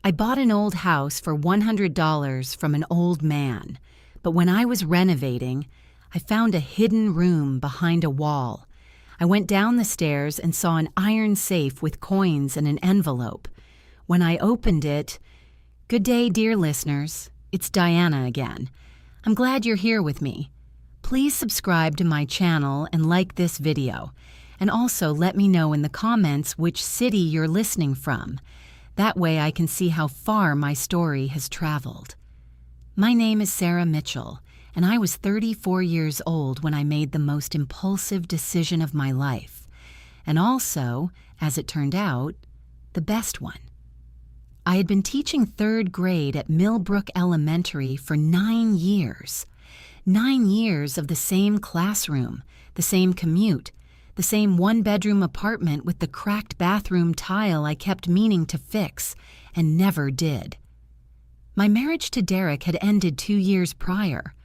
I bought an old house for $100 from an old man, but when I was renovating, I found a hidden room behind a wall. I went down the stairs and saw an iron safe with coins and an envelope. When I opened it, good day, dear listeners. It's Diana again. I'm glad you're here with me. Please subscribe to my channel and like this video. And also let me know in the comments which city you're listening from. That way I can see how far my story has traveled. My name is Sarah Mitchell, and I was 34 years old when I made the most impulsive decision of my life. And also, as it turned out, the best one. I had been teaching 3rd grade at Millbrook Elementary for 9 years. 9 years of the same classroom, the same commute, the same one-bedroom apartment with the cracked bathroom tile I kept meaning to fix and never did. My marriage to Derek had ended 2 years prior,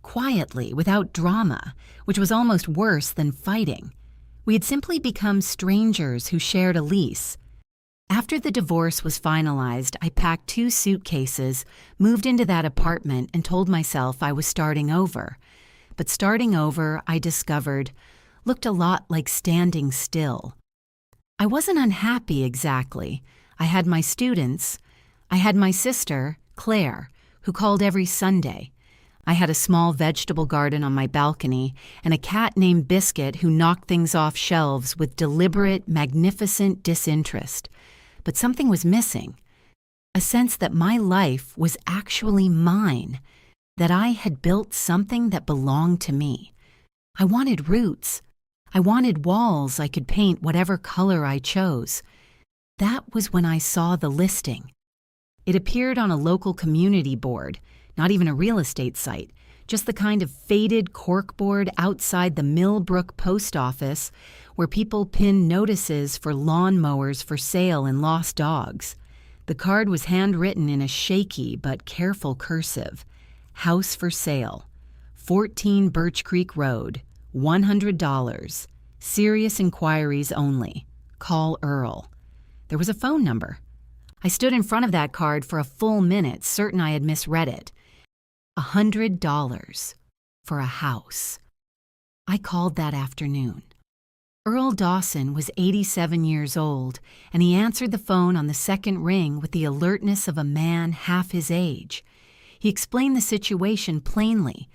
quietly, without drama, which was almost worse than fighting. We had simply become strangers who shared a lease. After the divorce was finalized, I packed 2 suitcases, moved into that apartment, and told myself I was starting over. But starting over, I discovered, looked a lot like standing still. I wasn't unhappy exactly. I had my students. I had my sister, Claire, who called every Sunday. I had a small vegetable garden on my balcony and a cat named Biscuit who knocked things off shelves with deliberate, magnificent disinterest. But something was missing. A sense that my life was actually mine, that I had built something that belonged to me. I wanted roots. I wanted walls I could paint whatever color I chose. That was when I saw the listing. It appeared on a local community board, not even a real estate site, just the kind of faded corkboard outside the Millbrook post office where people pin notices for lawn mowers for sale and lost dogs. The card was handwritten in a shaky but careful cursive. House for sale. 14 Birch Creek Road. $100. Serious inquiries only. Call Earl. There was a phone number. I stood in front of that card for a full minute, certain I had misread it. $100 for a house. I called that afternoon. Earl Dawson was 87 years old, and he answered the phone on the second ring with the alertness of a man half his age. He explained the situation plainly.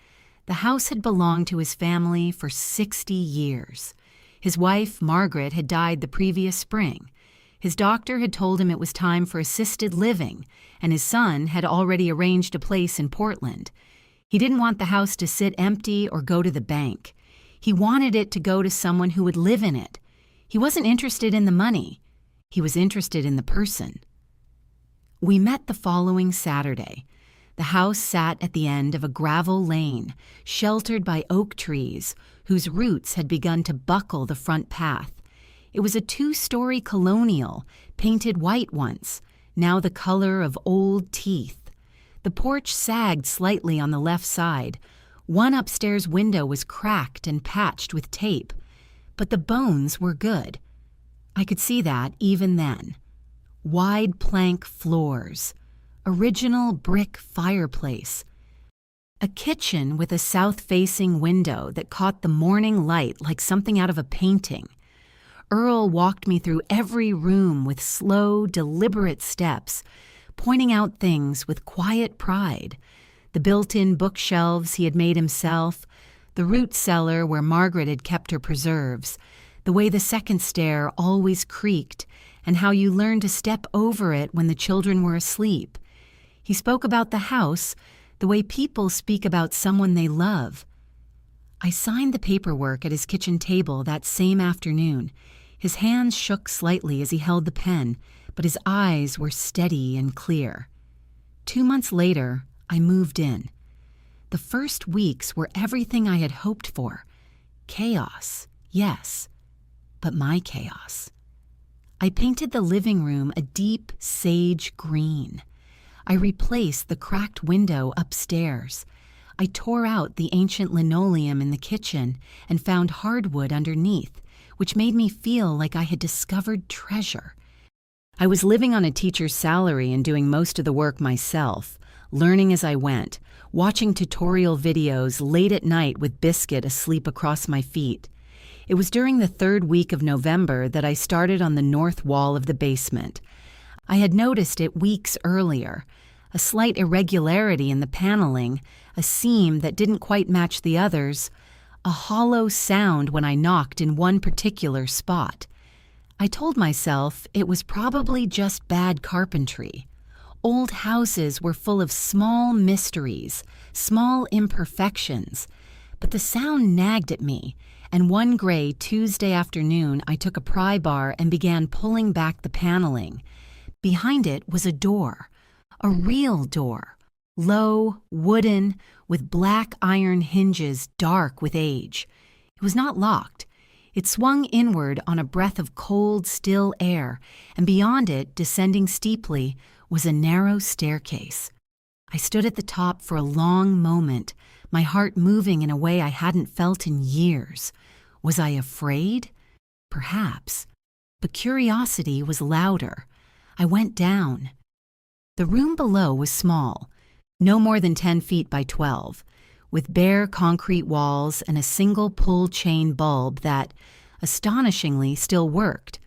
The house had belonged to his family for 60 years. His wife, Margaret, had died the previous spring. His doctor had told him it was time for assisted living, and his son had already arranged a place in Portland. He didn't want the house to sit empty or go to the bank. He wanted it to go to someone who would live in it. He wasn't interested in the money. He was interested in the person. We met the following Saturday. The house sat at the end of a gravel lane, sheltered by oak trees, whose roots had begun to buckle the front path. It was a 2-story colonial, painted white once, now the color of old teeth. The porch sagged slightly on the left side. One upstairs window was cracked and patched with tape, but the bones were good. I could see that even then. Wide plank floors. Original brick fireplace. A kitchen with a south-facing window that caught the morning light like something out of a painting. Earl walked me through every room with slow, deliberate steps, pointing out things with quiet pride. The built-in bookshelves he had made himself, the root cellar where Margaret had kept her preserves, the way the second stair always creaked, and how you learned to step over it when the children were asleep. He spoke about the house, the way people speak about someone they love. I signed the paperwork at his kitchen table that same afternoon. His hands shook slightly as he held the pen, but his eyes were steady and clear. 2 months later, I moved in. The first weeks were everything I had hoped for. Chaos, yes, but my chaos. I painted the living room a deep sage green. I replaced the cracked window upstairs. I tore out the ancient linoleum in the kitchen and found hardwood underneath, which made me feel like I had discovered treasure. I was living on a teacher's salary and doing most of the work myself, learning as I went, watching tutorial videos late at night with Biscuit asleep across my feet. It was during the third week of November that I started on the north wall of the basement. I had noticed it weeks earlier, a slight irregularity in the paneling, a seam that didn't quite match the others, a hollow sound when I knocked in one particular spot. I told myself it was probably just bad carpentry. Old houses were full of small mysteries, small imperfections, but the sound nagged at me, and one gray Tuesday afternoon I took a pry bar and began pulling back the paneling. Behind it was a door, a real door, low, wooden, with black iron hinges dark with age. It was not locked. It swung inward on a breath of cold, still air, and beyond it, descending steeply, was a narrow staircase. I stood at the top for a long moment, my heart moving in a way I hadn't felt in years. Was I afraid? Perhaps. But curiosity was louder. I went down. The room below was small, no more than 10 feet by 12, with bare concrete walls and a single pull-chain bulb that, astonishingly, still worked.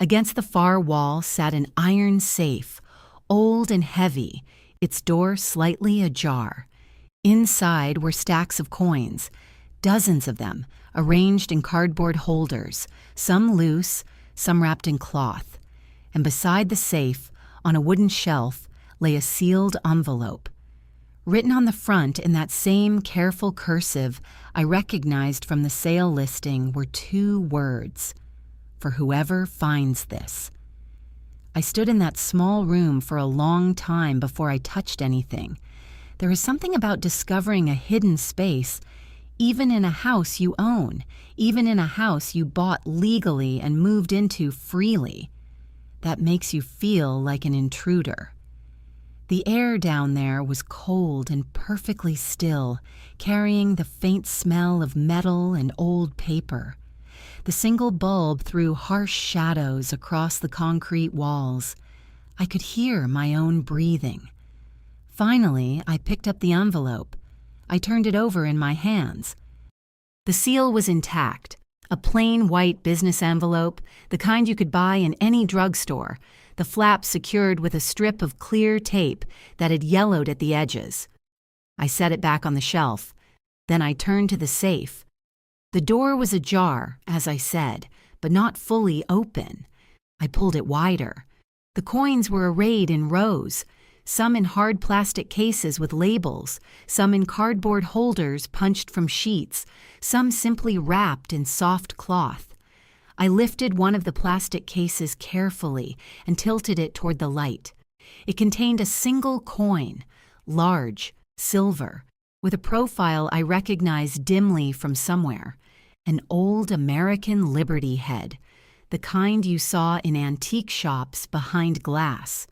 Against the far wall sat an iron safe, old and heavy, its door slightly ajar. Inside were stacks of coins, dozens of them, arranged in cardboard holders, some loose, some wrapped in cloth. And beside the safe, on a wooden shelf, lay a sealed envelope. Written on the front in that same careful cursive I recognized from the sale listing were 2 words: "For whoever finds this." I stood in that small room for a long time before I touched anything. There is something about discovering a hidden space, even in a house you own, even in a house you bought legally and moved into freely, that makes you feel like an intruder. The air down there was cold and perfectly still, carrying the faint smell of metal and old paper. The single bulb threw harsh shadows across the concrete walls. I could hear my own breathing. Finally, I picked up the envelope. I turned it over in my hands. The seal was intact, a plain white business envelope, the kind you could buy in any drugstore, the flap secured with a strip of clear tape that had yellowed at the edges. I set it back on the shelf. Then I turned to the safe. The door was ajar, as I said, but not fully open. I pulled it wider. The coins were arrayed in rows, some in hard plastic cases with labels, some in cardboard holders punched from sheets, some simply wrapped in soft cloth. I lifted one of the plastic cases carefully and tilted it toward the light. It contained a single coin, large, silver, with a profile I recognized dimly from somewhere. An old American Liberty head, the kind you saw in antique shops behind glass.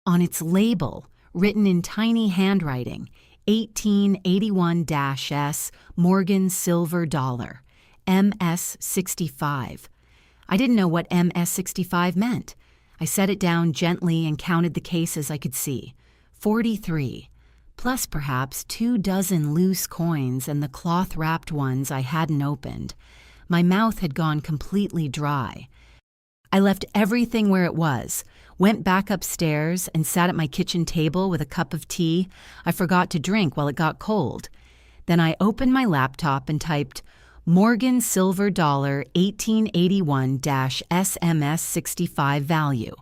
On its label, written in tiny handwriting, 1881-S Morgan Silver Dollar, MS65. I didn't know what MS65 meant. I set it down gently and counted the cases I could see. 43, plus perhaps 24 loose coins and the cloth-wrapped ones I hadn't opened. My mouth had gone completely dry. I left everything where it was, went back upstairs and sat at my kitchen table with a cup of tea I forgot to drink while it got cold. Then I opened my laptop and typed Morgan Silver Dollar 1881-SMS65 value.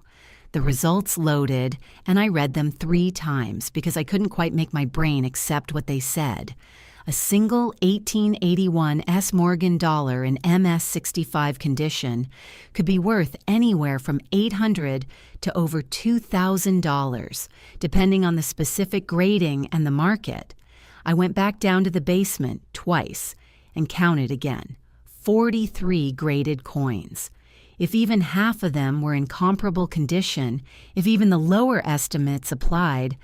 The results loaded, and I read them 3 times because I couldn't quite make my brain accept what they said. A single 1881 S Morgan dollar in MS65 condition could be worth anywhere from $800 to over $2,000, depending on the specific grading and the market. I went back down to the basement twice and counted again. 43 graded coins. If even half of them were in comparable condition, if even the lower estimates applied,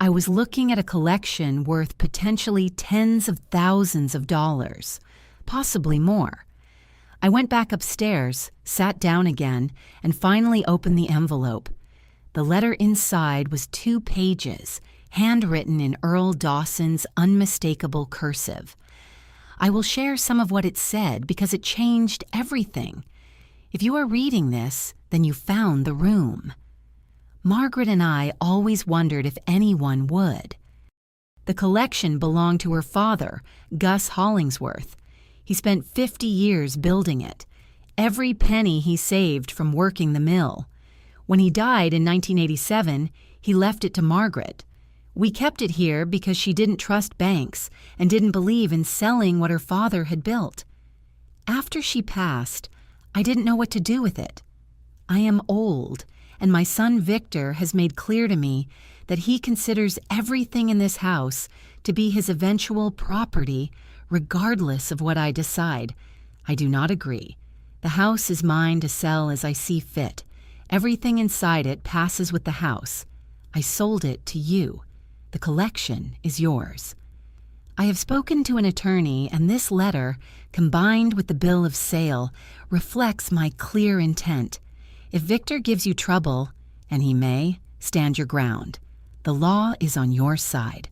I was looking at a collection worth potentially tens of thousands of dollars, possibly more. I went back upstairs, sat down again, and finally opened the envelope. The letter inside was 2 pages, handwritten in Earl Dawson's unmistakable cursive. I will share some of what it said because it changed everything. If you are reading this, then you found the room. Margaret and I always wondered if anyone would. The collection belonged to her father, Gus Hollingsworth. He spent 50 years building it, every penny he saved from working the mill. When he died in 1987, he left it to Margaret. We kept it here because she didn't trust banks and didn't believe in selling what her father had built. After she passed, I didn't know what to do with it. I am old, and my son Victor has made clear to me that he considers everything in this house to be his eventual property, regardless of what I decide. I do not agree. The house is mine to sell as I see fit. Everything inside it passes with the house. I sold it to you. The collection is yours. I have spoken to an attorney, and this letter, combined with the bill of sale, reflects my clear intent. If Victor gives you trouble, and he may, stand your ground. The law is on your side.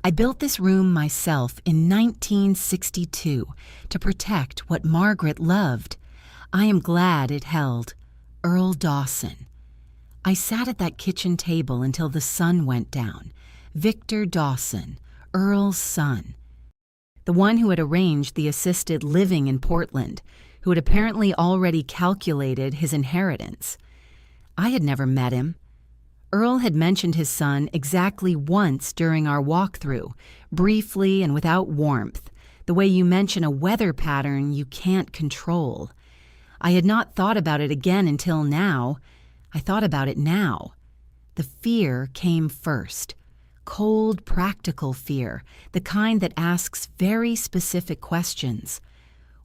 I built this room myself in 1962 to protect what Margaret loved. I am glad it held Earl Dawson. I sat at that kitchen table until the sun went down. Victor Dawson, Earl's son. The one who had arranged the assisted living in Portland, who had apparently already calculated his inheritance. I had never met him. Earl had mentioned his son exactly once during our walkthrough, briefly and without warmth, the way you mention a weather pattern you can't control. I had not thought about it again until now. I thought about it now. The fear came first. Cold, practical fear, the kind that asks very specific questions.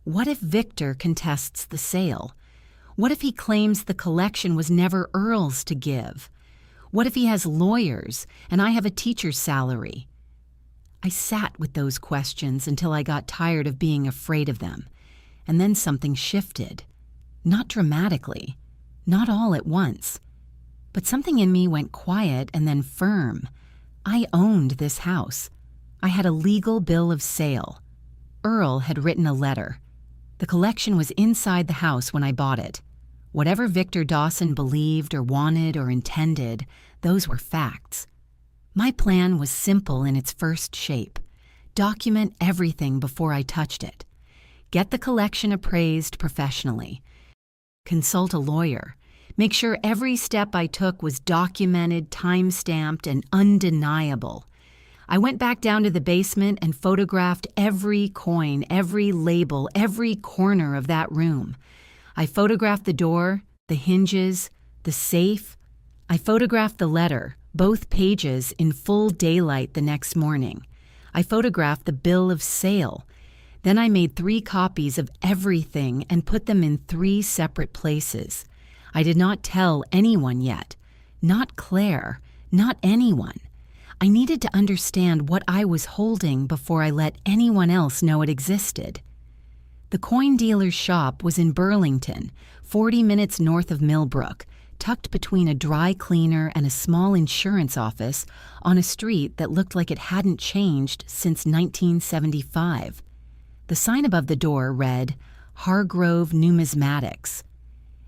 What if Victor contests the sale? What if he claims the collection was never Earl's to give? What if he has lawyers and I have a teacher's salary? I sat with those questions until I got tired of being afraid of them. And then something shifted. Not dramatically, not all at once. But something in me went quiet and then firm. I owned this house. I had a legal bill of sale. Earl had written a letter. The collection was inside the house when I bought it. Whatever Victor Dawson believed or wanted or intended, those were facts. My plan was simple in its first shape. Document everything before I touched it. Get the collection appraised professionally. Consult a lawyer. Make sure every step I took was documented, time-stamped, and undeniable. I went back down to the basement and photographed every coin, every label, every corner of that room. I photographed the door, the hinges, the safe. I photographed the letter, both pages in full daylight the next morning. I photographed the bill of sale. Then I made 3 copies of everything and put them in 3 separate places. I did not tell anyone yet. Not Claire, not anyone. I needed to understand what I was holding before I let anyone else know it existed. The coin dealer's shop was in Burlington, 40 minutes north of Millbrook, tucked between a dry cleaner and a small insurance office on a street that looked like it hadn't changed since 1975. The sign above the door read, Hargrove Numismatics.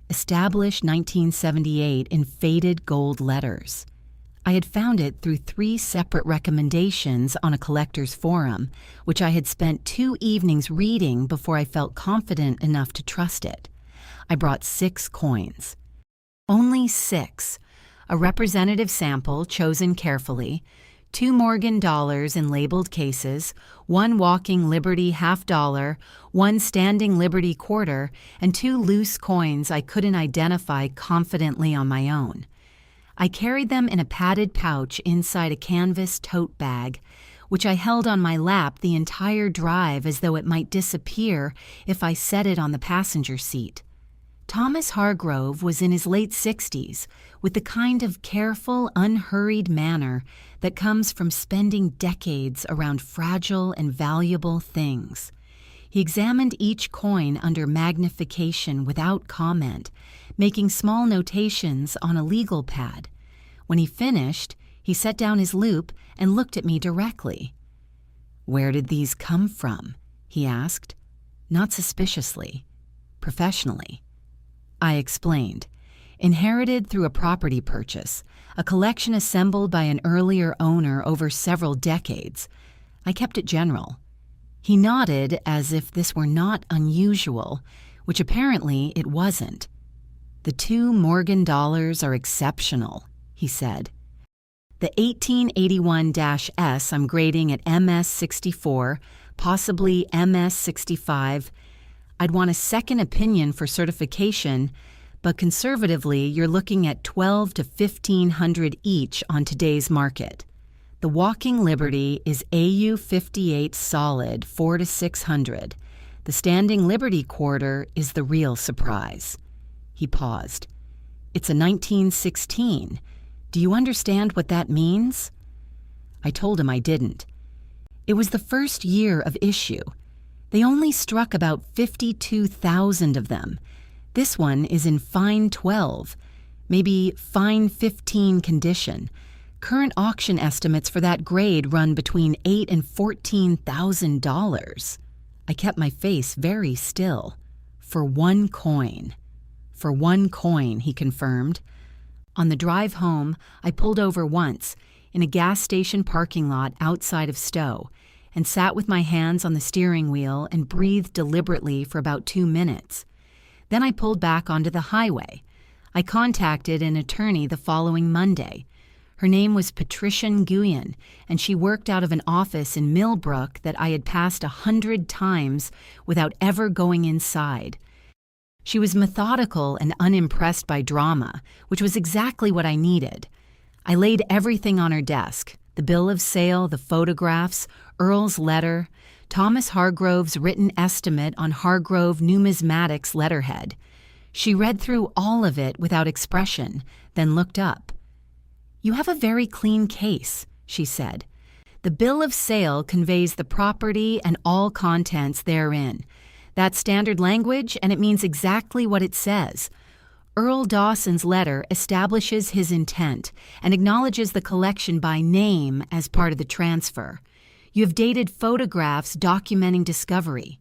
Established 1978 in faded gold letters. I had found it through 3 separate recommendations on a collector's forum, which I had spent 2 evenings reading before I felt confident enough to trust it. I brought 6 coins. Only 6. A representative sample chosen carefully, 2 Morgan dollars in labeled cases, 1 Walking Liberty $50, 1 Standing Liberty quarter, and 2 loose coins I couldn't identify confidently on my own. I carried them in a padded pouch inside a canvas tote bag, which I held on my lap the entire drive as though it might disappear if I set it on the passenger seat. Thomas Hargrove was in his late 60s, with the kind of careful, unhurried manner that comes from spending decades around fragile and valuable things. He examined each coin under magnification without comment, making small notations on a legal pad. When he finished, he set down his loupe and looked at me directly. "Where did these come from?" he asked, not suspiciously, professionally. I explained. Inherited through a property purchase, a collection assembled by an earlier owner over several decades. I kept it general. He nodded as if this were not unusual, which apparently it wasn't. "The 2 Morgan dollars are exceptional," he said. "The 1881-S I'm grading at MS64, possibly MS65. I'd want a second opinion for certification, but conservatively you're looking at $1,200 to $1,500 each on today's market. The Walking Liberty is AU58 solid, 400 to 600. The Standing Liberty Quarter is the real surprise." He paused. "It's a 1916. Do you understand what that means?" I told him I didn't. It was the first year of issue. They only struck about 52,000 of them. This one is in fine 12, maybe fine 15 condition. Current auction estimates for that grade run between $8,000 and $14,000. I kept my face very still. "For 1 coin. For 1 coin, he confirmed. On the drive home, I pulled over once, in a gas station parking lot outside of Stowe, and sat with my hands on the steering wheel and breathed deliberately for about 2 minutes. Then I pulled back onto the highway. I contacted an attorney the following Monday. Her name was Patricia Nguyen, and she worked out of an office in Millbrook that I had passed 100 times without ever going inside. She was methodical and unimpressed by drama, which was exactly what I needed. I laid everything on her desk: the bill of sale, the photographs, Earl's letter, Thomas Hargrove's written estimate on Hargrove Numismatics letterhead. She read through all of it without expression, then looked up. "You have a very clean case," she said. "The bill of sale conveys the property and all contents therein. That's standard language, and it means exactly what it says. Earl Dawson's letter establishes his intent and acknowledges the collection by name as part of the transfer. You have dated photographs documenting discovery.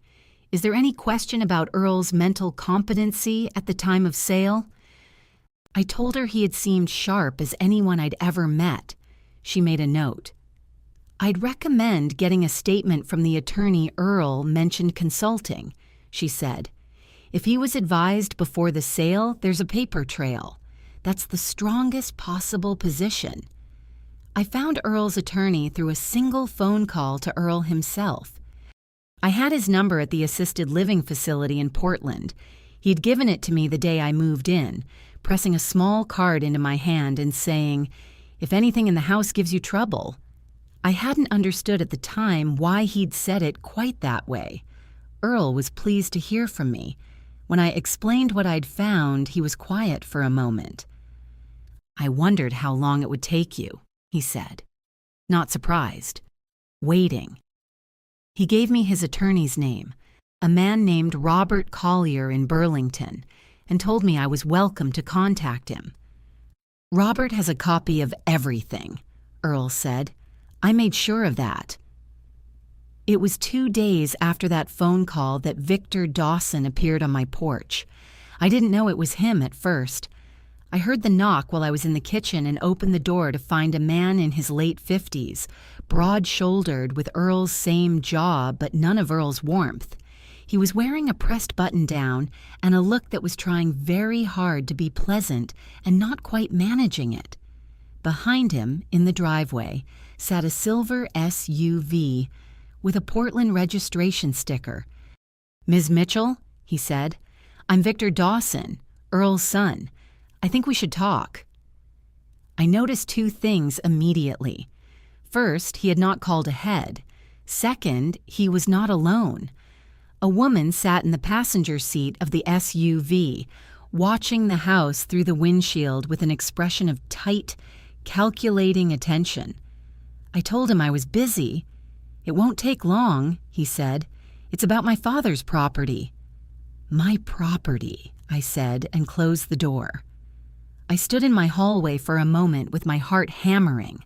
Is there any question about Earl's mental competency at the time of sale?" I told her he had seemed sharp as anyone I'd ever met. She made a note. "I'd recommend getting a statement from the attorney Earl mentioned consulting," she said. "If he was advised before the sale, there's a paper trail. That's the strongest possible position." I found Earl's attorney through a single phone call to Earl himself. I had his number at the assisted living facility in Portland. He'd given it to me the day I moved in, pressing a small card into my hand and saying, "If anything in the house gives you trouble." I hadn't understood at the time why he'd said it quite that way. Earl was pleased to hear from me. When I explained what I'd found, he was quiet for a moment. "I wondered how long it would take you," he said. Not surprised. Waiting. He gave me his attorney's name, a man named Robert Collier in Burlington, and told me I was welcome to contact him. "Robert has a copy of everything," Earl said. "I made sure of that." It was 2 days after that phone call that Victor Dawson appeared on my porch. I didn't know it was him at first. I heard the knock while I was in the kitchen and opened the door to find a man in his late 50s, broad-shouldered with Earl's same jaw but none of Earl's warmth. He was wearing a pressed button-down and a look that was trying very hard to be pleasant and not quite managing it. Behind him, in the driveway, sat a silver SUV with a Portland registration sticker. "Ms. Mitchell," he said, "I'm Victor Dawson, Earl's son. I think we should talk." I noticed 2 things immediately. First, he had not called ahead. Second, he was not alone. A woman sat in the passenger seat of the SUV, watching the house through the windshield with an expression of tight, calculating attention. I told him I was busy. "It won't take long," he said. It's about my father's property." "My property," I said and closed the door. I stood in my hallway for a moment with my heart hammering.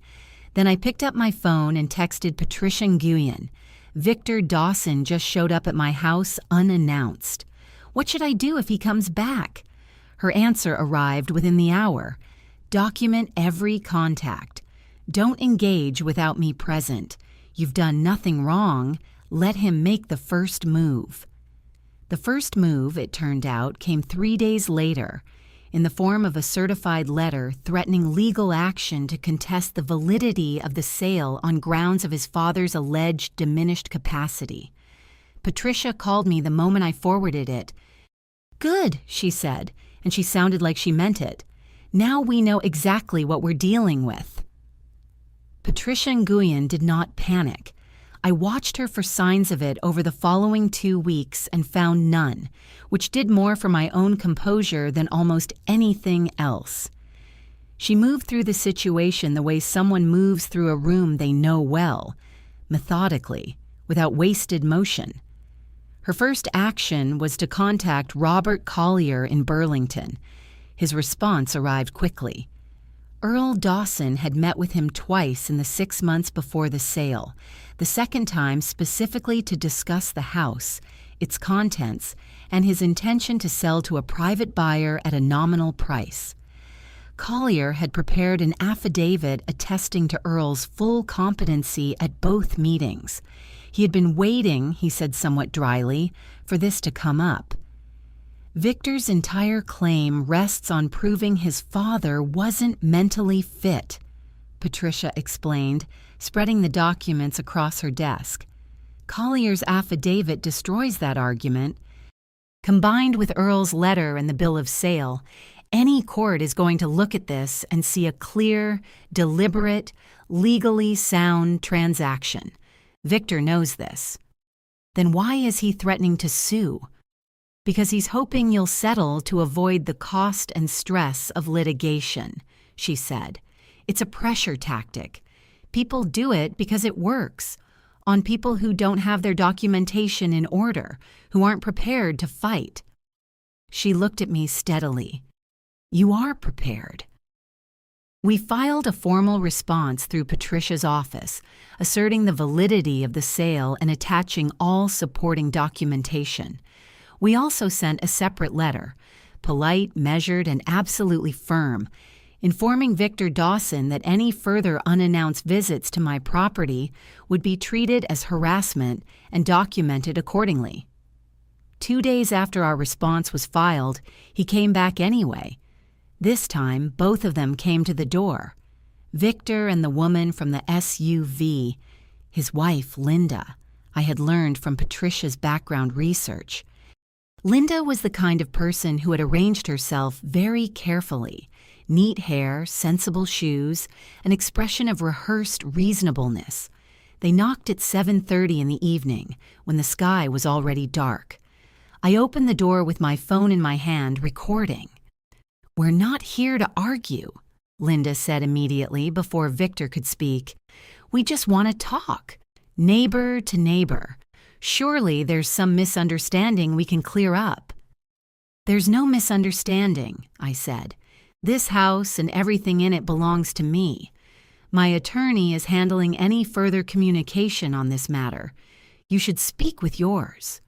Then I picked up my phone and texted Patricia Nguyen. "Victor Dawson just showed up at my house unannounced. What should I do if he comes back?" Her answer arrived within the hour. "Document every contact. Don't engage without me present. You've done nothing wrong. Let him make the first move." The first move, it turned out, came 3 days later, in the form of a certified letter threatening legal action to contest the validity of the sale on grounds of his father's alleged diminished capacity. Patricia called me the moment I forwarded it. "Good," she said, and she sounded like she meant it. "Now we know exactly what we're dealing with." Patricia Nguyen did not panic. I watched her for signs of it over the following 2 weeks and found none, which did more for my own composure than almost anything else. She moved through the situation the way someone moves through a room they know well, methodically, without wasted motion. Her first action was to contact Robert Collier in Burlington. His response arrived quickly. Earl Dawson had met with him twice in the 6 months before the sale, the second time specifically to discuss the house, its contents, and his intention to sell to a private buyer at a nominal price. Collier had prepared an affidavit attesting to Earl's full competency at both meetings. He had been waiting, he said somewhat dryly, for this to come up. Victor's entire claim rests on proving his father wasn't mentally fit, Patricia explained, spreading the documents across her desk. Collier's affidavit destroys that argument. Combined with Earl's letter and the bill of sale, any court is going to look at this and see a clear, deliberate, legally sound transaction. Victor knows this. Then why is he threatening to sue? Because he's hoping you'll settle to avoid the cost and stress of litigation, she said. It's a pressure tactic. People do it because it works, on people who don't have their documentation in order, who aren't prepared to fight. She looked at me steadily. You are prepared. We filed a formal response through Patricia's office, asserting the validity of the sale and attaching all supporting documentation. We also sent a separate letter, polite, measured, and absolutely firm, informing Victor Dawson that any further unannounced visits to my property would be treated as harassment and documented accordingly. 2 days after our response was filed, he came back anyway. This time, both of them came to the door. Victor and the woman from the SUV, his wife, Linda, I had learned from Patricia's background research. Linda was the kind of person who had arranged herself very carefully. Neat hair, sensible shoes, an expression of rehearsed reasonableness. They knocked at 7:30 in the evening, when the sky was already dark. I opened the door with my phone in my hand, recording. "We're not here to argue," Linda said immediately before Victor could speak. "We just want to talk, neighbor to neighbor. Surely there's some misunderstanding we can clear up." "There's no misunderstanding," I said. "This house and everything in it belongs to me. My attorney is handling any further communication on this matter. You should speak with yours."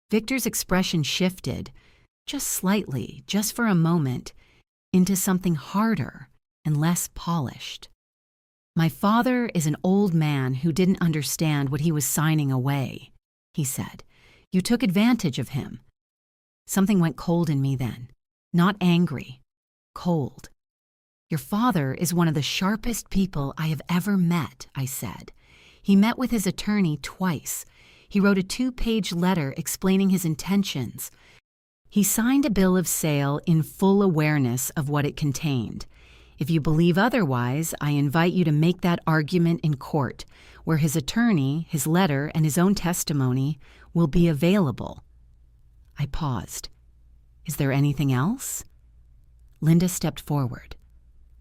Victor's expression shifted, just slightly, just for a moment, into something harder and less polished. "My father is an old man who didn't understand what he was signing away," he said. "You took advantage of him." Something went cold in me then, not angry, cold. "Your father is one of the sharpest people I have ever met," I said. "He met with his attorney twice. He wrote a 2-page letter explaining his intentions. He signed a bill of sale in full awareness of what it contained. If you believe otherwise, I invite you to make that argument in court, where his attorney, his letter, and his own testimony will be available." I paused. "Is there anything else?" Linda stepped forward.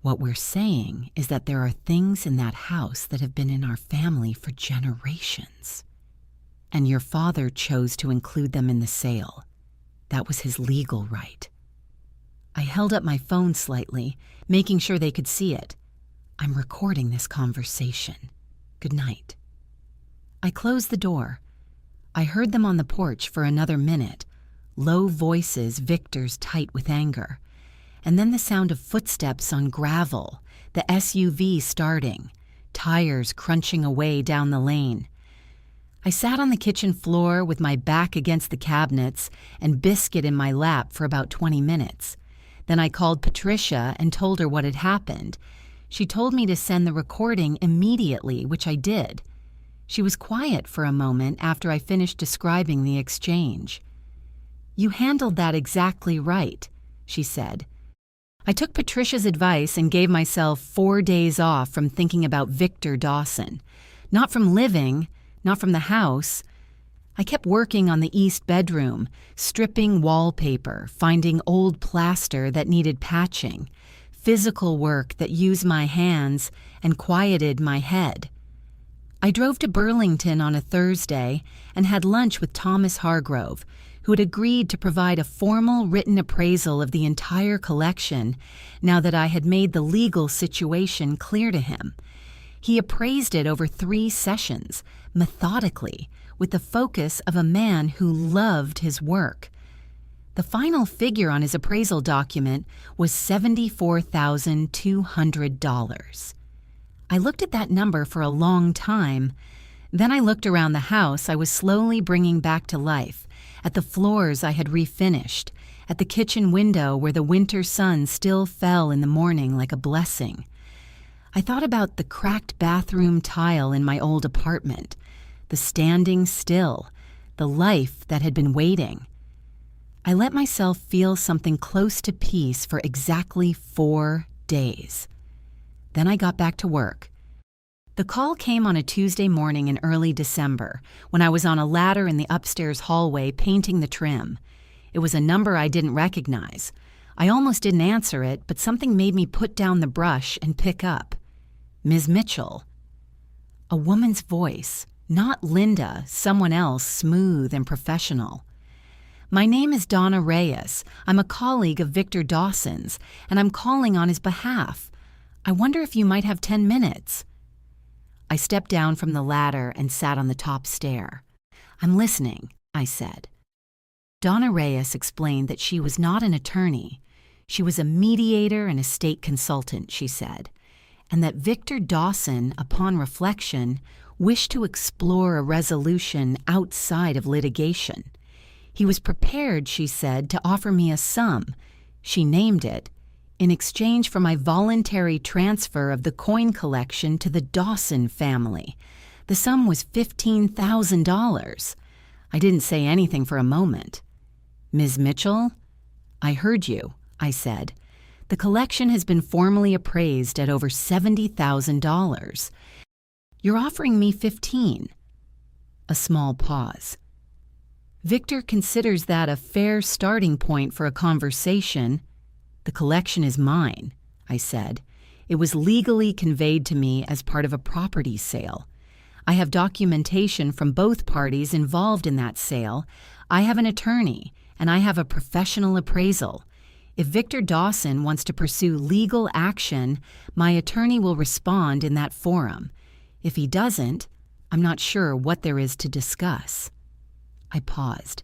"What we're saying is that there are things in that house that have been in our family for generations." And your father chose to include them in the sale. That was his legal right. I held up my phone slightly, making sure they could see it. I'm recording this conversation. Good night. I closed the door. I heard them on the porch for another minute, low voices Victor's tight with anger, and then the sound of footsteps on gravel, the SUV starting, tires crunching away down the lane. I sat on the kitchen floor with my back against the cabinets and biscuit in my lap for about 20 minutes. Then I called Patricia and told her what had happened. She told me to send the recording immediately, which I did. She was quiet for a moment after I finished describing the exchange. "You handled that exactly right," she said. I took Patricia's advice and gave myself 4 days off from thinking about Victor Dawson. Not from living, not from the house. I kept working on the east bedroom, stripping wallpaper, finding old plaster that needed patching, physical work that used my hands and quieted my head. I drove to Burlington on a Thursday and had lunch with Thomas Hargrove, who had agreed to provide a formal written appraisal of the entire collection now that I had made the legal situation clear to him. He appraised it over 3 sessions, methodically, with the focus of a man who loved his work. The final figure on his appraisal document was $74,200. I looked at that number for a long time. Then I looked around the house I was slowly bringing back to life, at the floors I had refinished, at the kitchen window where the winter sun still fell in the morning like a blessing. I thought about the cracked bathroom tile in my old apartment, the standing still, the life that had been waiting. I let myself feel something close to peace for exactly 4 days. Then I got back to work. The call came on a Tuesday morning in early December, when I was on a ladder in the upstairs hallway painting the trim. It was a number I didn't recognize. I almost didn't answer it, but something made me put down the brush and pick up. Ms. Mitchell. A woman's voice, not Linda, someone else smooth and professional. "My name is Donna Reyes. I'm a colleague of Victor Dawson's, and I'm calling on his behalf. I wonder if you might have 10 minutes. I stepped down from the ladder and sat on the top stair. "I'm listening," I said. Donna Reyes explained that she was not an attorney. She was a mediator and estate consultant, she said, and that Victor Dawson, upon reflection, wished to explore a resolution outside of litigation. He was prepared, she said, to offer me a sum, she named it, in exchange for my voluntary transfer of the coin collection to the Dawson family. The sum was $15,000. I didn't say anything for a moment. "Ms. Mitchell?" "I heard you," I said. "The collection has been formally appraised at over $70,000. You're offering me 15. A small pause. "Victor considers that a fair starting point for a conversation. The collection is mine," I said. "It was legally conveyed to me as part of a property sale. I have documentation from both parties involved in that sale. I have an attorney, and I have a professional appraisal. If Victor Dawson wants to pursue legal action, my attorney will respond in that forum. If he doesn't, I'm not sure what there is to discuss." I paused.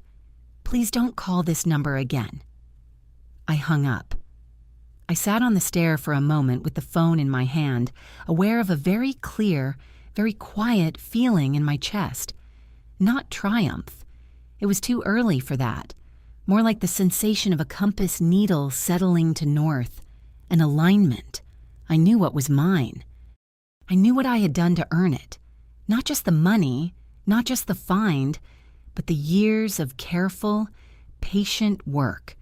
"Please don't call this number again." I hung up. I sat on the stair for a moment with the phone in my hand, aware of a very clear, very quiet feeling in my chest. Not triumph. It was too early for that. More like the sensation of a compass needle settling to north. An alignment. I knew what was mine. I knew what I had done to earn it. Not just the money, not just the find, but the years of careful, patient work.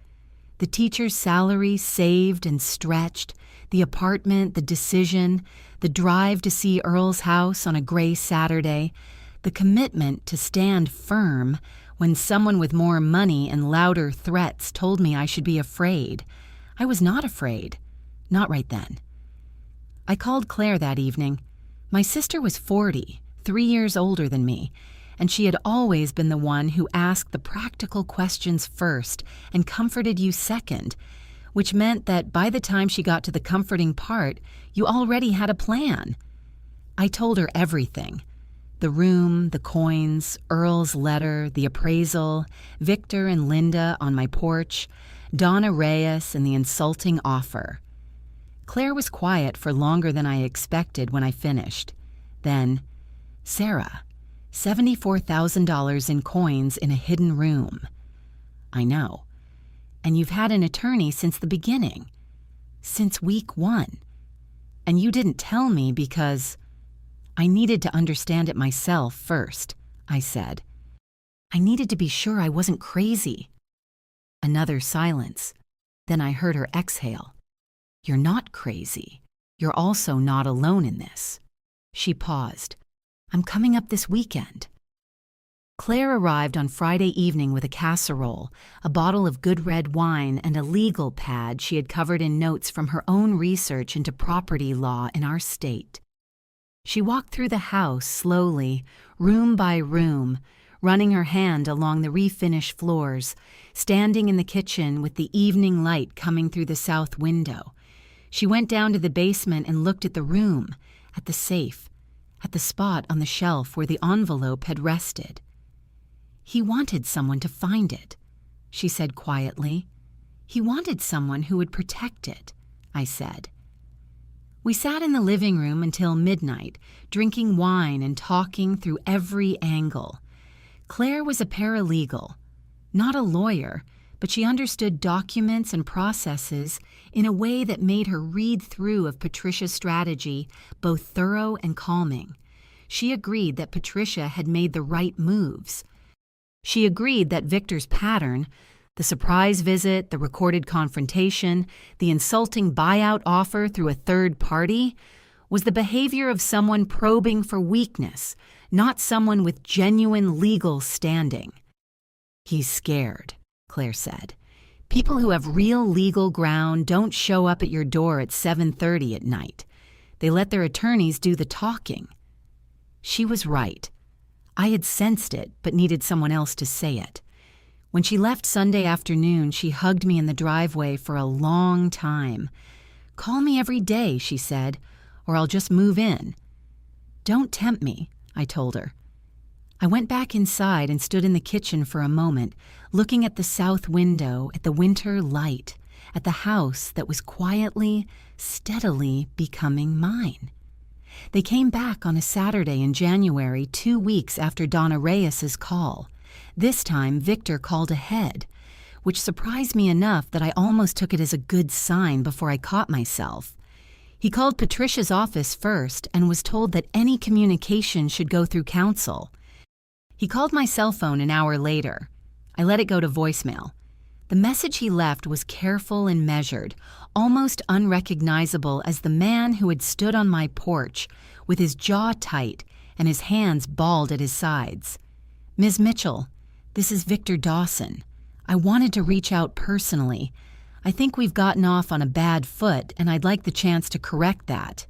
The teacher's salary saved and stretched, the apartment, the decision, the drive to see Earl's house on a gray Saturday, the commitment to stand firm when someone with more money and louder threats told me I should be afraid. I was not afraid. Not right then. I called Claire that evening. My sister was 40, 3 years older than me, and she had always been the one who asked the practical questions first and comforted you second, which meant that by the time she got to the comforting part, you already had a plan. I told her everything. The room, the coins, Earl's letter, the appraisal, Victor and Linda on my porch, Donna Reyes and the insulting offer. Claire was quiet for longer than I expected when I finished. Then, Sarah, $74,000 in coins in a hidden room. I know. And you've had an attorney since the beginning. Since week 1. And you didn't tell me because I needed to understand it myself first, I said. I needed to be sure I wasn't crazy. Another silence. Then I heard her exhale. You're not crazy. You're also not alone in this. She paused. I'm coming up this weekend. Claire arrived on Friday evening with a casserole, a bottle of good red wine, and a legal pad she had covered in notes from her own research into property law in our state. She walked through the house slowly, room by room, running her hand along the refinished floors, standing in the kitchen with the evening light coming through the south window. She went down to the basement and looked at the room, at the safe, at the spot on the shelf where the envelope had rested. He wanted someone to find it, she said quietly. He wanted someone who would protect it, I said. We sat in the living room until midnight, drinking wine and talking through every angle. Claire was a paralegal, not a lawyer, but she understood documents and processes in a way that made her read through of Patricia's strategy both thorough and calming. She agreed that Patricia had made the right moves. She agreed that Victor's pattern, the surprise visit, the recorded confrontation, the insulting buyout offer through a third party, was the behavior of someone probing for weakness, not someone with genuine legal standing. He's scared, Claire said. People who have real legal ground don't show up at your door at 7:30 at night. They let their attorneys do the talking. She was right. I had sensed it, but needed someone else to say it. When she left Sunday afternoon, she hugged me in the driveway for a long time. Call me every day, she said, or I'll just move in. Don't tempt me, I told her. I went back inside and stood in the kitchen for a moment, looking at the south window, at the winter light, at the house that was quietly, steadily becoming mine. They came back on a Saturday in January, 2 weeks after Donna Reyes's call. This time, Victor called ahead, which surprised me enough that I almost took it as a good sign before I caught myself. He called Patricia's office first and was told that any communication should go through counsel. He called my cell phone an hour later. I let it go to voicemail. The message he left was careful and measured, almost unrecognizable as the man who had stood on my porch with his jaw tight and his hands balled at his sides. Ms. Mitchell, this is Victor Dawson. I wanted to reach out personally. I think we've gotten off on a bad foot, and I'd like the chance to correct that.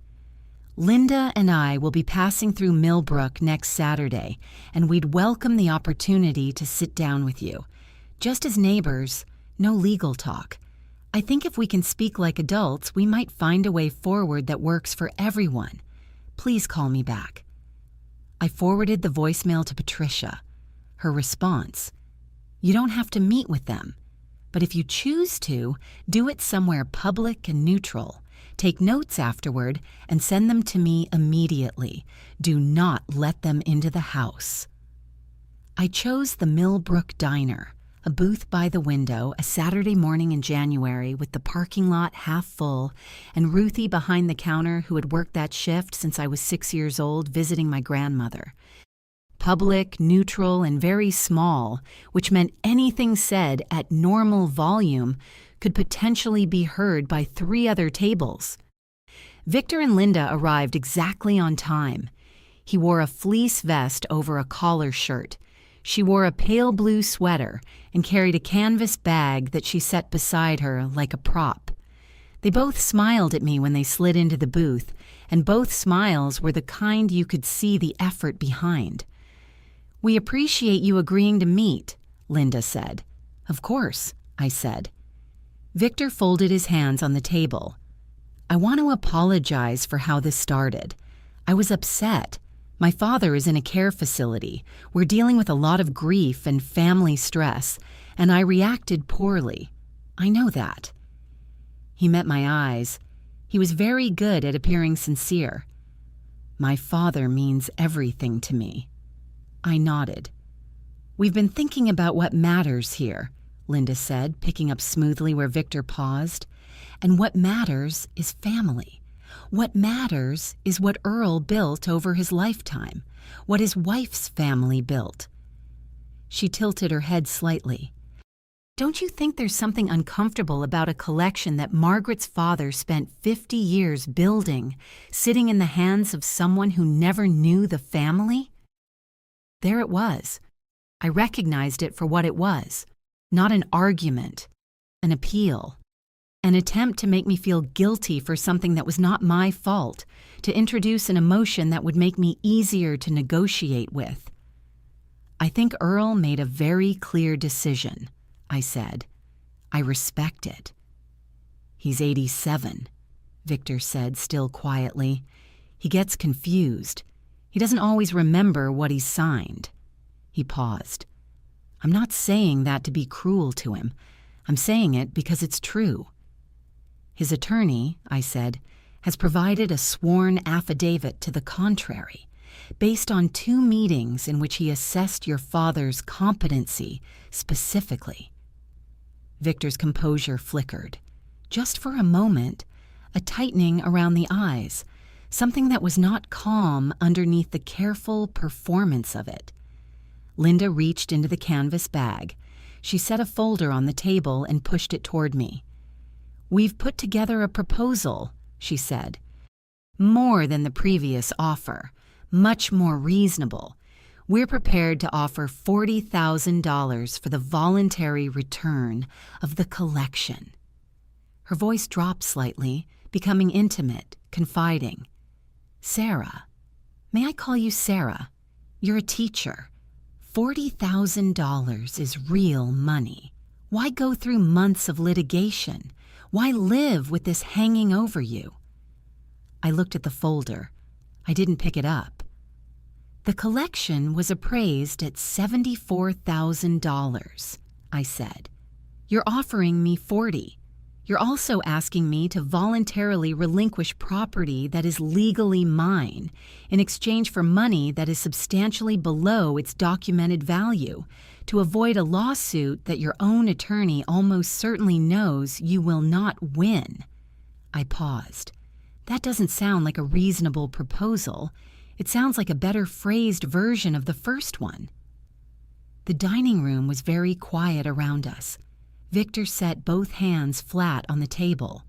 Linda and I will be passing through Millbrook next Saturday, and we'd welcome the opportunity to sit down with you. Just as neighbors, no legal talk. I think if we can speak like adults, we might find a way forward that works for everyone. Please call me back. I forwarded the voicemail to Patricia. Her response, you don't have to meet with them, but if you choose to, do it somewhere public and neutral. Take notes afterward and send them to me immediately. Do not let them into the house. I chose the Millbrook Diner, a booth by the window, a Saturday morning in January with the parking lot half full, and Ruthie behind the counter who had worked that shift since I was 6 years old visiting my grandmother. Public, neutral, and very small, which meant anything said at normal volume could potentially be heard by 3 other tables. Victor and Linda arrived exactly on time. He wore a fleece vest over a collar shirt. She wore a pale blue sweater and carried a canvas bag that she set beside her like a prop. They both smiled at me when they slid into the booth, and both smiles were the kind you could see the effort behind. "We appreciate you agreeing to meet," Linda said. "Of course," I said. Victor folded his hands on the table. "I want to apologize for how this started. I was upset. My father is in a care facility. We're dealing with a lot of grief and family stress, and I reacted poorly. I know that." He met my eyes. He was very good at appearing sincere. "My father means everything to me." I nodded. "We've been thinking about what matters here," Linda said, picking up smoothly where Victor paused. "And what matters is family. What matters is what Earl built over his lifetime, what his wife's family built." She tilted her head slightly. "Don't you think there's something uncomfortable about a collection that Margaret's father spent 50 years building, sitting in the hands of someone who never knew the family?" There it was. I recognized it for what it was. Not an argument, an appeal, an attempt to make me feel guilty for something that was not my fault, to introduce an emotion that would make me easier to negotiate with. "I think Earl made a very clear decision," I said. "I respect it." "He's 87, Victor said, still quietly. "He gets confused. He doesn't always remember what he's signed." He paused. "I'm not saying that to be cruel to him. I'm saying it because it's true." "His attorney," I said, "has provided a sworn affidavit to the contrary, based on 2 meetings in which he assessed your father's competency specifically." Victor's composure flickered. Just for a moment, a tightening around the eyes, something that was not calm underneath the careful performance of it. Linda reached into the canvas bag. She set a folder on the table and pushed it toward me. "We've put together a proposal," she said. "More than the previous offer, much more reasonable. We're prepared to offer $40,000 for the voluntary return of the collection." Her voice dropped slightly, becoming intimate, confiding. "Sarah, may I call you Sarah? You're a teacher. $40,000 is real money. Why go through months of litigation? Why live with this hanging over you?" I looked at the folder. I didn't pick it up. "The collection was appraised at $74,000, I said. "You're offering me 40. You're also asking me to voluntarily relinquish property that is legally mine in exchange for money that is substantially below its documented value, to avoid a lawsuit that your own attorney almost certainly knows you will not win." I paused. "That doesn't sound like a reasonable proposal. It sounds like a better phrased version of the first one." The dining room was very quiet around us. Victor set both hands flat on the table.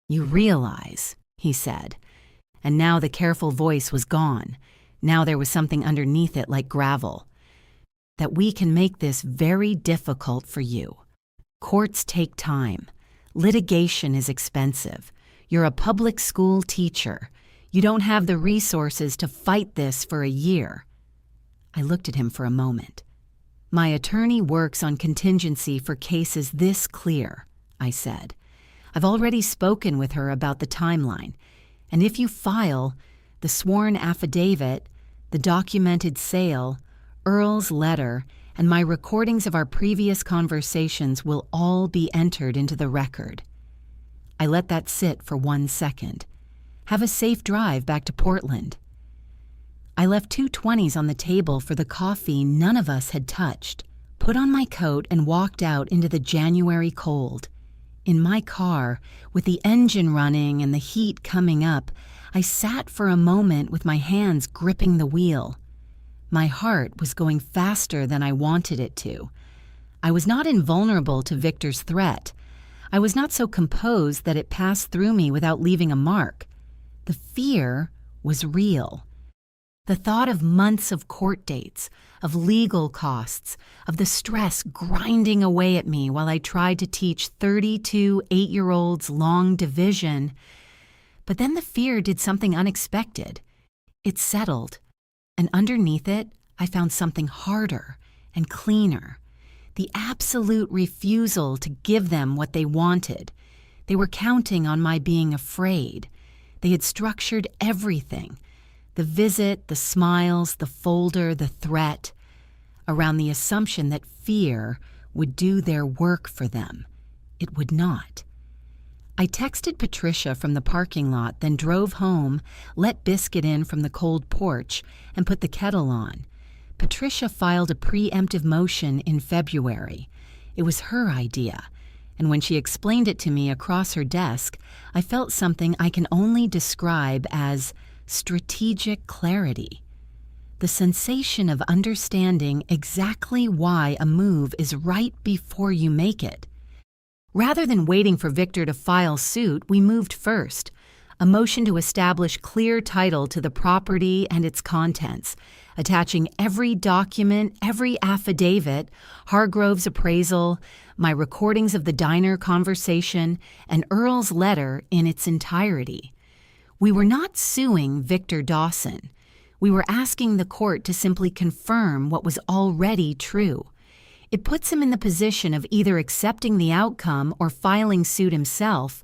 "You realize," he said, and now the careful voice was gone. Now there was something underneath it like gravel. "That we can make this very difficult for you. Courts take time. Litigation is expensive. You're a public school teacher. You don't have the resources to fight this for a year." I looked at him for a moment. "My attorney works on contingency for cases this clear," I said. "I've already spoken with her about the timeline, and if you file, the sworn affidavit, the documented sale, Earl's letter, and my recordings of our previous conversations will all be entered into the record." I let that sit for 1 second. "Have a safe drive back to Portland." I left 2 20s on the table for the coffee none of us had touched, put on my coat and walked out into the January cold. In my car, with the engine running and the heat coming up, I sat for a moment with my hands gripping the wheel. My heart was going faster than I wanted it to. I was not invulnerable to Victor's threat. I was not so composed that it passed through me without leaving a mark. The fear was real. The thought of months of court dates, of legal costs, of the stress grinding away at me while I tried to teach 32 8-year-olds long division. But then the fear did something unexpected. It settled, and underneath it, I found something harder and cleaner. The absolute refusal to give them what they wanted. They were counting on my being afraid. They had structured everything, the visit, the smiles, the folder, the threat, around the assumption that fear would do their work for them. It would not. I texted Patricia from the parking lot, then drove home, let Biscuit in from the cold porch, and put the kettle on. Patricia filed a preemptive motion in February. It was her idea, and when she explained it to me across her desk, I felt something I can only describe as strategic clarity. The sensation of understanding exactly why a move is right before you make it. Rather than waiting for Victor to file suit, we moved first. A motion to establish clear title to the property and its contents, attaching every document, every affidavit, Hargrove's appraisal, my recordings of the diner conversation, and Earl's letter in its entirety. We were not suing Victor Dawson. We were asking the court to simply confirm what was already true. It puts him in the position of either accepting the outcome or filing suit himself,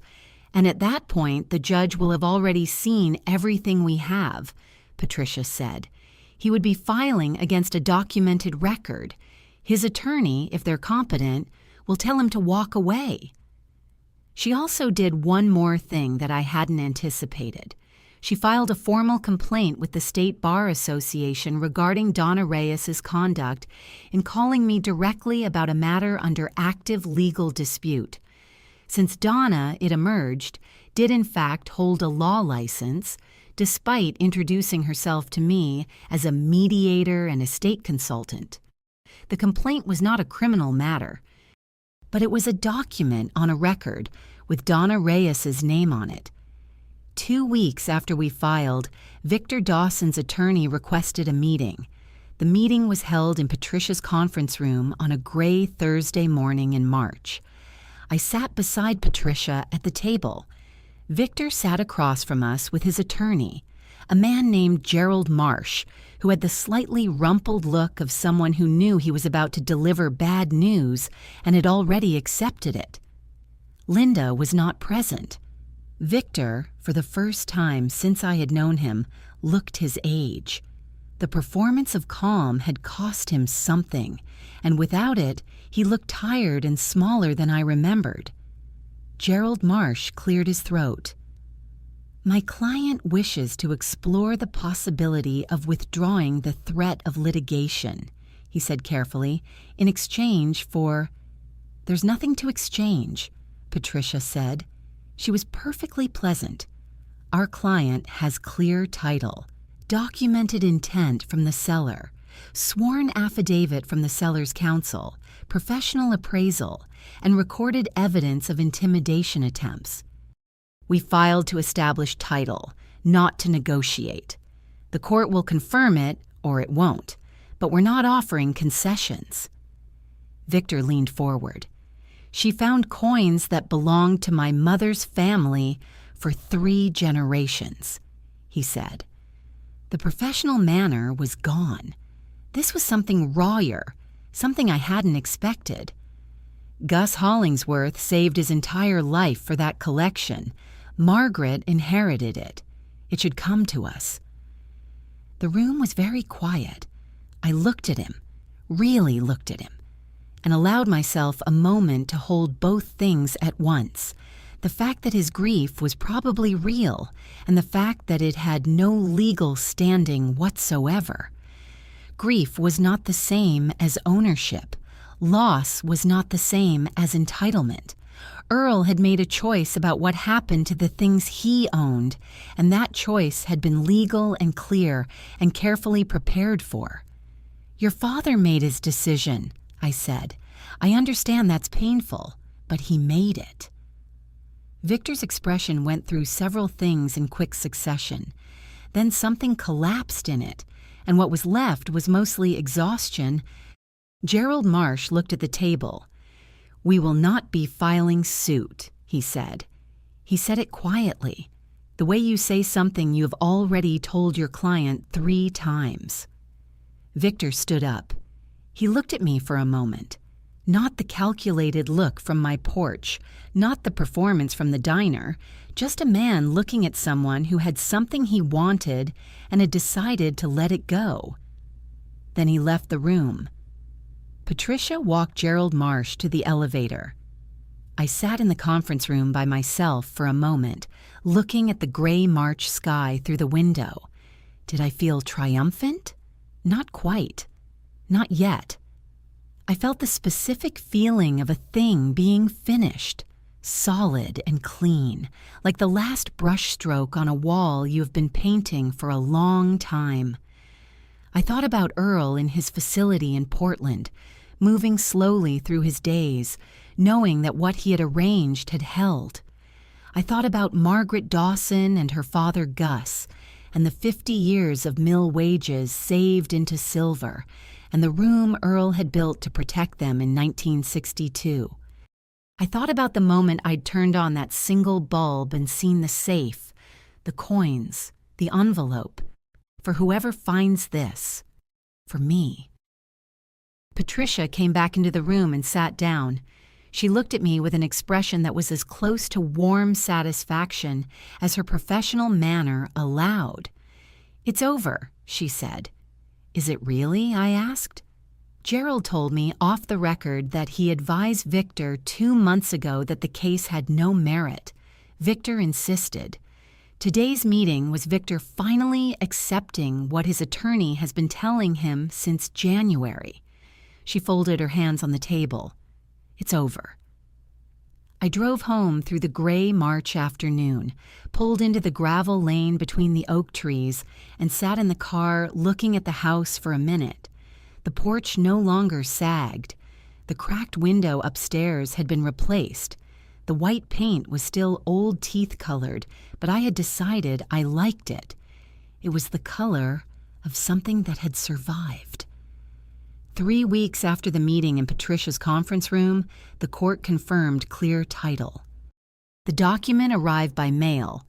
and at that point the judge will have already seen everything we have, Patricia said. He would be filing against a documented record. His attorney, if they're competent, will tell him to walk away. She also did one more thing that I hadn't anticipated. She filed a formal complaint with the State Bar Association regarding Donna Reyes's conduct in calling me directly about a matter under active legal dispute. Since Donna, it emerged, did in fact hold a law license, despite introducing herself to me as a mediator and estate consultant. The complaint was not a criminal matter, but it was a document on a record with Donna Reyes's name on it. 2 weeks after we filed, Victor Dawson's attorney requested a meeting. The meeting was held in Patricia's conference room on a gray Thursday morning in March. I sat beside Patricia at the table. Victor sat across from us with his attorney, a man named Gerald Marsh, who had the slightly rumpled look of someone who knew he was about to deliver bad news and had already accepted it. Linda was not present. Victor, for the first time since I had known him, looked his age. The performance of calm had cost him something, and without it, he looked tired and smaller than I remembered. Gerald Marsh cleared his throat. My client wishes to explore the possibility of withdrawing the threat of litigation, he said carefully, in exchange for— There's nothing to exchange, Patricia said. She was perfectly pleasant. Our client has clear title, documented intent from the seller, sworn affidavit from the seller's counsel, professional appraisal, and recorded evidence of intimidation attempts. We filed to establish title, not to negotiate. The court will confirm it, or it won't, but we're not offering concessions. Victor leaned forward. She found coins that belonged to my mother's family for 3 generations, he said. The professional manner was gone. This was something rawer, something I hadn't expected. Gus Hollingsworth saved his entire life for that collection. Margaret inherited it. It should come to us. The room was very quiet. I looked at him, really looked at him, and allowed myself a moment to hold both things at once. The fact that his grief was probably real, and the fact that it had no legal standing whatsoever. Grief was not the same as ownership. Loss was not the same as entitlement. Earl had made a choice about what happened to the things he owned, and that choice had been legal and clear and carefully prepared for. Your father made his decision, I said. I understand that's painful, but he made it. Victor's expression went through several things in quick succession. Then something collapsed in it, and what was left was mostly exhaustion. Gerald Marsh looked at the table. We will not be filing suit, he said. He said it quietly, the way you say something you have already told your client 3 times. Victor stood up. He looked at me for a moment. Not the calculated look from my porch, not the performance from the diner, just a man looking at someone who had something he wanted and had decided to let it go. Then he left the room. Patricia walked Gerald Marsh to the elevator. I sat in the conference room by myself for a moment, looking at the gray March sky through the window. Did I feel triumphant? Not quite. Not yet. I felt the specific feeling of a thing being finished, solid and clean, like the last brushstroke on a wall you have been painting for a long time. I thought about Earl in his facility in Portland, moving slowly through his days, knowing that what he had arranged had held. I thought about Margaret Dawson and her father Gus, and the 50 years of mill wages saved into silver, and the room Earl had built to protect them in 1962. I thought about the moment I'd turned on that single bulb and seen the safe, the coins, the envelope, for whoever finds this, for me. Patricia came back into the room and sat down. She looked at me with an expression that was as close to warm satisfaction as her professional manner allowed. "It's over," she said. "Is it really?" I asked. Gerald told me off the record that he advised Victor 2 months ago that the case had no merit. Victor insisted. Today's meeting was Victor finally accepting what his attorney has been telling him since January. She folded her hands on the table. "It's over." I drove home through the gray March afternoon, pulled into the gravel lane between the oak trees, and sat in the car looking at the house for a minute. The porch no longer sagged. The cracked window upstairs had been replaced. The white paint was still old teeth-colored, but I had decided I liked it. It was the color of something that had survived. 3 weeks after the meeting in Patricia's conference room, the court confirmed clear title. The document arrived by mail,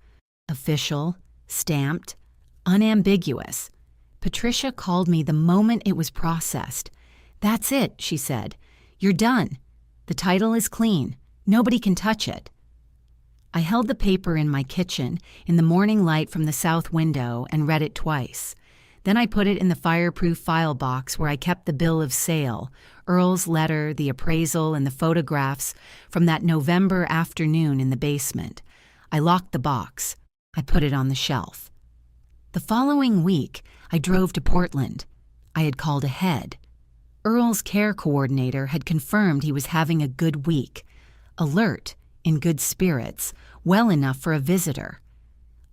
official, stamped, unambiguous. Patricia called me the moment it was processed. "That's it," she said. "You're done. The title is clean. Nobody can touch it." I held the paper in my kitchen in the morning light from the south window and read it twice. Then I put it in the fireproof file box where I kept the bill of sale, Earl's letter, the appraisal, and the photographs from that November afternoon in the basement. I locked the box. I put it on the shelf. The following week, I drove to Portland. I had called ahead. Earl's care coordinator had confirmed he was having a good week. Alert, in good spirits, well enough for a visitor.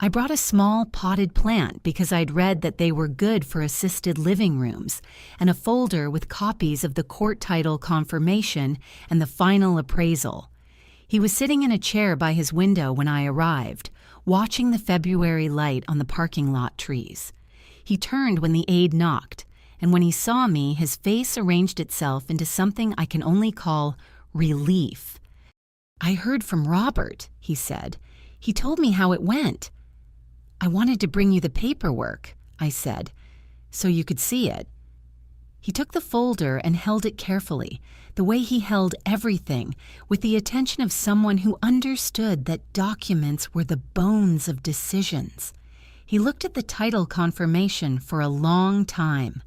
I brought a small potted plant because I'd read that they were good for assisted living rooms, and a folder with copies of the court title confirmation and the final appraisal. He was sitting in a chair by his window when I arrived, watching the February light on the parking lot trees. He turned when the aide knocked, and when he saw me, his face arranged itself into something I can only call relief. "I heard from Robert," he said. "He told me how it went." "I wanted to bring you the paperwork," I said, "so you could see it." He took the folder and held it carefully, the way he held everything, with the attention of someone who understood that documents were the bones of decisions. He looked at the title confirmation for a long time.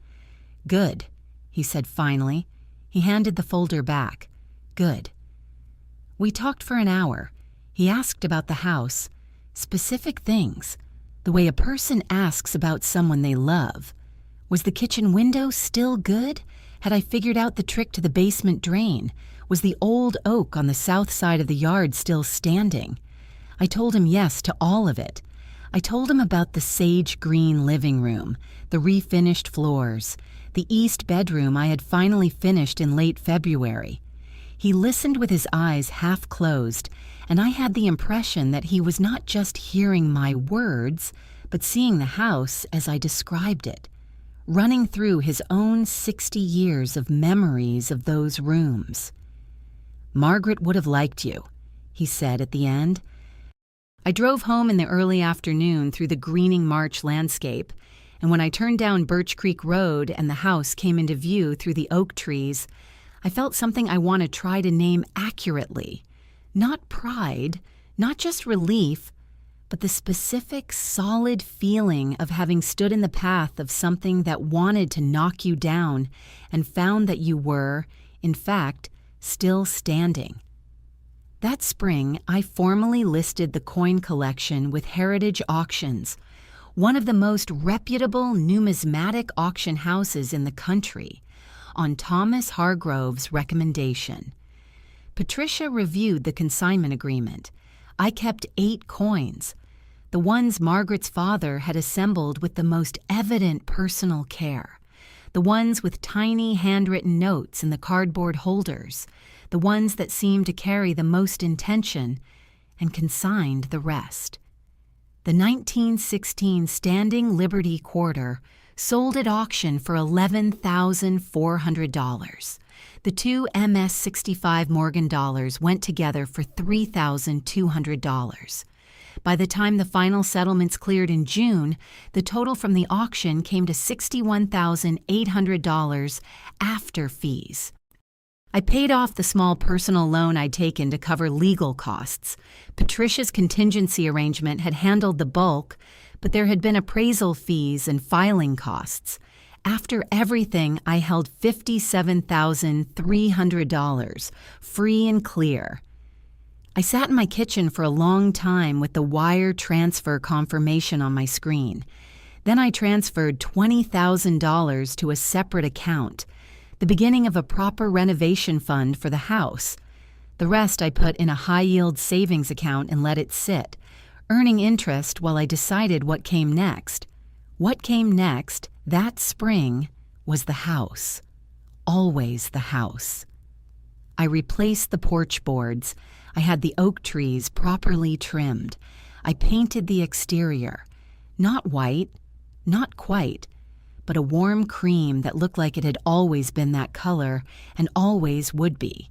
"Good," he said finally. He handed the folder back. "Good." We talked for an hour. He asked about the house, specific things, the way a person asks about someone they love. Was the kitchen window still good? Had I figured out the trick to the basement drain? Was the old oak on the south side of the yard still standing? I told him yes to all of it. I told him about the sage green living room, the refinished floors, the east bedroom I had finally finished in late February. He listened with his eyes half closed, and I had the impression that he was not just hearing my words, but seeing the house as I described it, running through his own 60 years of memories of those rooms. "Margaret would have liked you," he said at the end. I drove home in the early afternoon through the greening March landscape, and when I turned down Birch Creek Road and the house came into view through the oak trees, I felt something I want to try to name accurately. Not pride, not just relief, but the specific, solid feeling of having stood in the path of something that wanted to knock you down and found that you were, in fact, still standing. That spring, I formally listed the coin collection with Heritage Auctions, one of the most reputable numismatic auction houses in the country, on Thomas Hargrove's recommendation. Patricia reviewed the consignment agreement. I kept 8 coins, the ones Margaret's father had assembled with the most evident personal care, the ones with tiny handwritten notes in the cardboard holders, the ones that seemed to carry the most intention, and consigned the rest. The 1916 Standing Liberty Quarter sold at auction for $11,400. The 2 MS-65 Morgan dollars went together for $3,200. By the time the final settlements cleared in June, the total from the auction came to $61,800 after fees. I paid off the small personal loan I'd taken to cover legal costs. Patricia's contingency arrangement had handled the bulk, but there had been appraisal fees and filing costs. After everything, I held $57,300, free and clear. I sat in my kitchen for a long time with the wire transfer confirmation on my screen. Then I transferred $20,000 to a separate account, the beginning of a proper renovation fund for the house. The rest I put in a high-yield savings account and let it sit, earning interest while I decided what came next. What came next, that spring, was the house. Always the house. I replaced the porch boards. I had the oak trees properly trimmed. I painted the exterior. Not white, not quite, but a warm cream that looked like it had always been that color and always would be.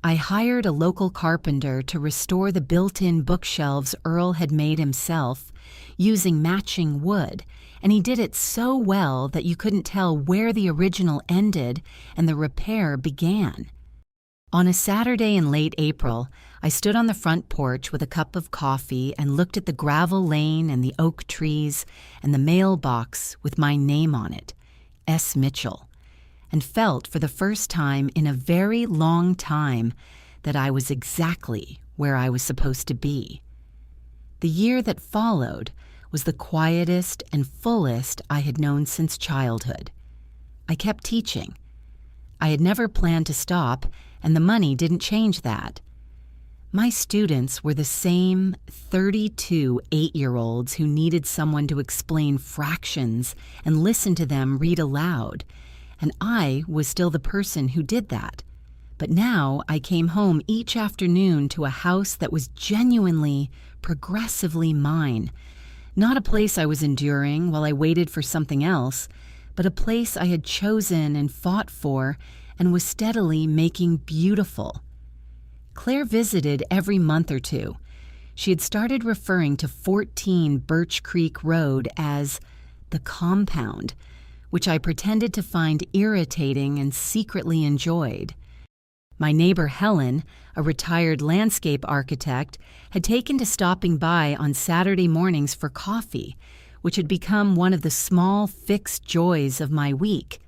I hired a local carpenter to restore the built-in bookshelves Earl had made himself, using matching wood, and he did it so well that you couldn't tell where the original ended and the repair began. On a Saturday in late April, I stood on the front porch with a cup of coffee and looked at the gravel lane and the oak trees and the mailbox with my name on it, S. Mitchell, and felt for the first time in a very long time that I was exactly where I was supposed to be. The year that followed was the quietest and fullest I had known since childhood. I kept teaching. I had never planned to stop, and the money didn't change that. My students were the same 32 8-year-olds who needed someone to explain fractions and listen to them read aloud, and I was still the person who did that. But now I came home each afternoon to a house that was genuinely, progressively mine, not a place I was enduring while I waited for something else, but a place I had chosen and fought for and was steadily making beautiful. Claire visited every month or two. She had started referring to 14 Birch Creek Road as the compound, which I pretended to find irritating and secretly enjoyed. My neighbor Helen, a retired landscape architect, had taken to stopping by on Saturday mornings for coffee, which had become one of the small fixed joys of my week.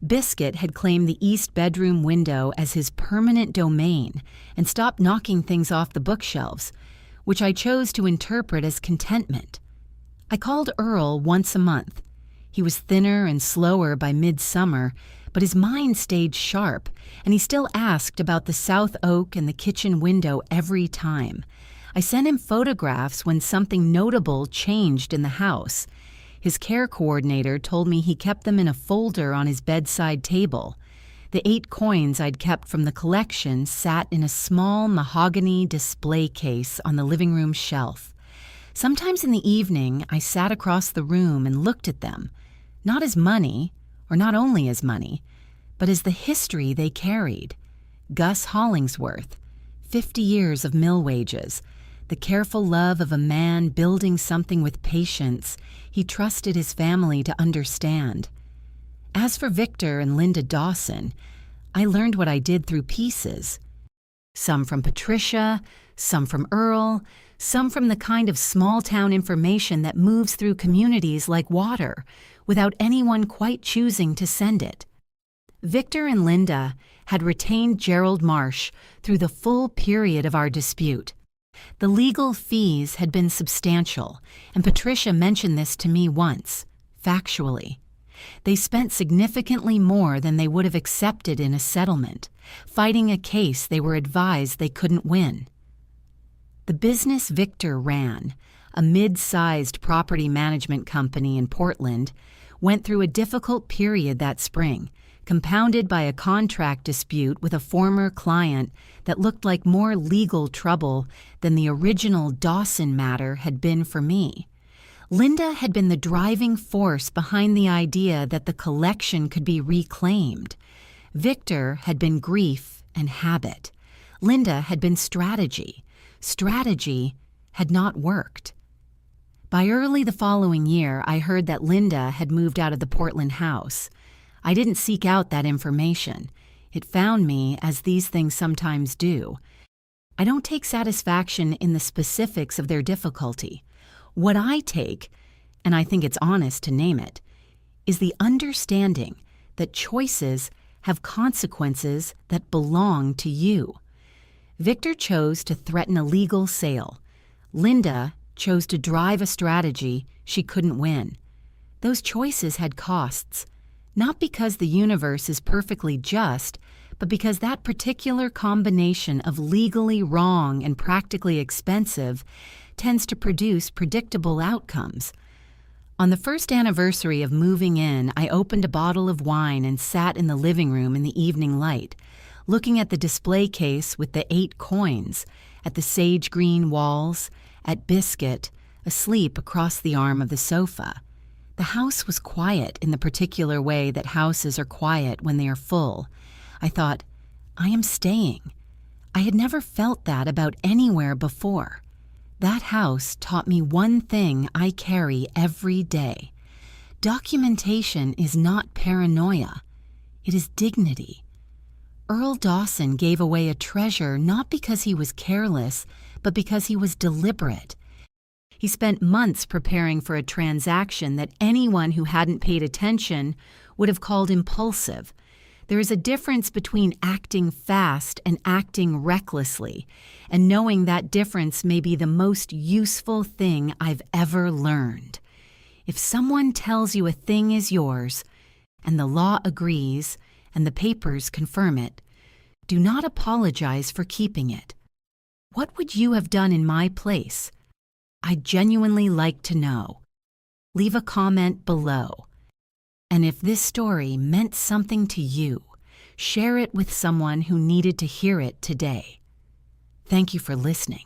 Biscuit had claimed the east bedroom window as his permanent domain and stopped knocking things off the bookshelves, which I chose to interpret as contentment. I called Earl once a month. He was thinner and slower by midsummer, but his mind stayed sharp, and he still asked about the south oak and the kitchen window every time. I sent him photographs when something notable changed in the house. His care coordinator told me he kept them in a folder on his bedside table. The 8 coins I'd kept from the collection sat in a small mahogany display case on the living room shelf. Sometimes in the evening, I sat across the room and looked at them, not as money, or not only as money, but as the history they carried. Gus Hollingsworth, 50 years of mill wages, the careful love of a man building something with patience he trusted his family to understand. As for Victor and Linda Dawson, I learned what I did through pieces. Some from Patricia, some from Earl, some from the kind of small-town information that moves through communities like water, without anyone quite choosing to send it. Victor and Linda had retained Gerald Marsh through the full period of our dispute. The legal fees had been substantial, and Patricia mentioned this to me once, factually. They spent significantly more than they would have accepted in a settlement, fighting a case they were advised they couldn't win. The business Victor ran, a mid-sized property management company in Portland, went through a difficult period that spring, compounded by a contract dispute with a former client that looked like more legal trouble than the original Dawson matter had been for me. Linda had been the driving force behind the idea that the collection could be reclaimed. Victor had been grief and habit. Linda had been strategy. Strategy had not worked. By early the following year, I heard that Linda had moved out of the Portland house. I didn't seek out that information. It found me, as these things sometimes do. I don't take satisfaction in the specifics of their difficulty. What I take, and I think it's honest to name it, is the understanding that choices have consequences that belong to you. Victor chose to threaten a legal sale. Linda chose to drive a strategy she couldn't win. Those choices had costs, not because the universe is perfectly just, but because that particular combination of legally wrong and practically expensive tends to produce predictable outcomes. On the first anniversary of moving in, I opened a bottle of wine and sat in the living room in the evening light, looking at the display case with the 8 coins, at the sage green walls, at Biscuit, asleep across the arm of the sofa. The house was quiet in the particular way that houses are quiet when they are full. I thought, I am staying. I had never felt that about anywhere before. That house taught me one thing I carry every day. Documentation is not paranoia. It is dignity. Earl Dawson gave away a treasure not because he was careless, but because he was deliberate. He spent months preparing for a transaction that anyone who hadn't paid attention would have called impulsive. There is a difference between acting fast and acting recklessly, and knowing that difference may be the most useful thing I've ever learned. If someone tells you a thing is yours, and the law agrees, and the papers confirm it, do not apologize for keeping it. What would you have done in my place? I'd genuinely like to know. Leave a comment below. And if this story meant something to you, share it with someone who needed to hear it today. Thank you for listening.